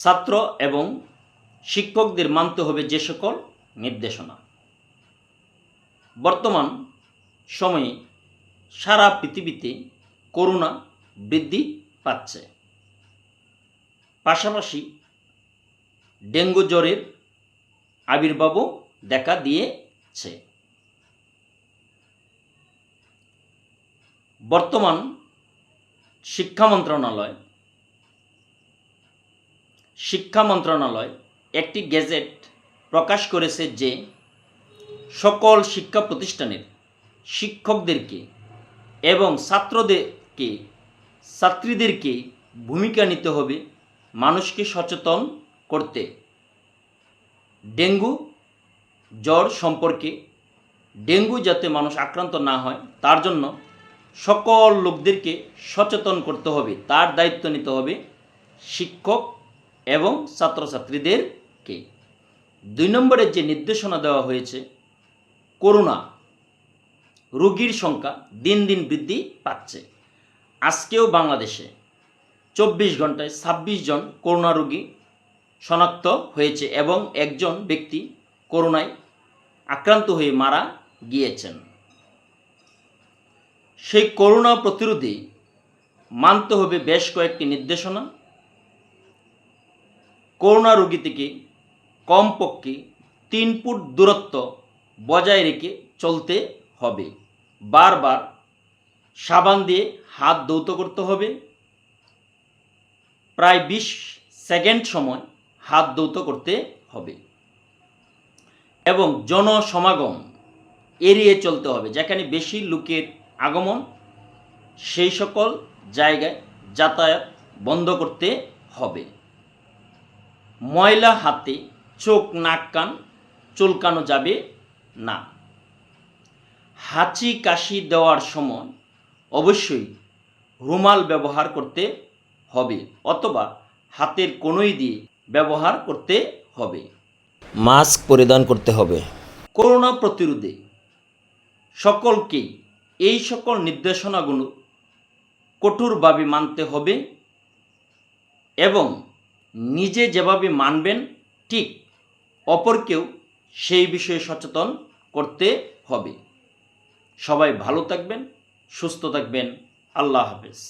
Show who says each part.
Speaker 1: ছাত্র এবং শিক্ষকদের মানতে হবে যে সকল নির্দেশনা। বর্তমান সময়ে সারা পৃথিবীতে করোনা বৃদ্ধি পাচ্ছে, পাশাপাশি ডেঙ্গু জ্বরের আবির্ভাবও দেখা দিয়েছে। বর্তমান শিক্ষা মন্ত্রণালয় একটি গেজেট প্রকাশ করেছে যে সকল শিক্ষা প্রতিষ্ঠানের শিক্ষকদেরকে এবং ছাত্রীদেরকে ভূমিকা নিতে হবে মানুষকে সচেতন করতে। ডেঙ্গু জ্বর সম্পর্কে, ডেঙ্গু যাতে মানুষ আক্রান্ত না হয় তার জন্য সকল লোকদেরকে সচেতন করতে হবে, তার দায়িত্ব নিতে হবে শিক্ষক এবং ছাত্রছাত্রীদেরকে। 2 নম্বরে যে নির্দেশনা দেওয়া হয়েছে, করোনা রোগীর সংখ্যা দিন দিন বৃদ্ধি পাচ্ছে। আজকেও বাংলাদেশে 24 ঘন্টায় 26 জন করোনা রোগী শনাক্ত হয়েছে এবং একজন ব্যক্তি করোনায় আক্রান্ত হয়ে মারা গিয়েছেন। সেই করোনা প্রতিরোধে মানতে হবে বেশ কয়েকটি নির্দেশনা। করোনা রোগী থেকে কমপক্ষে 3 ফুট দূরত্ব বজায় রেখে চলতে হবে। বারবার সাবান দিয়ে হাত ধৌত করতে হবে। প্রায় 20 সেকেন্ড সময় হাত ধৌত করতে হবে এবং জনসমাগম এড়িয়ে চলতে হবে। যেখানে বেশি লোকের আগমন, সেই সকল জায়গায় যাতায়াত বন্ধ করতে হবে। ময়লা হাতে চোখ, নাক, কান চুলকানো যাবে না। হাঁচি কাশি দেওয়ার সময় অবশ্যই রুমাল ব্যবহার করতে হবে অথবা হাতের কনুই দিয়ে ব্যবহার করতে হবে।
Speaker 2: মাস্ক পরিধান করতে হবে।
Speaker 1: করোনা প্রতিরোধে সকলকেই এই সকল নির্দেশনাগুলো কঠোরভাবে মানতে হবে এবং নিজে যেভাবে মানবেন ঠিক অপরকেও সেই বিষয়ে সচেতন করতে হবে। সবাই ভালো থাকবেন, সুস্থ থাকবেন। আল্লাহ হাফেজ।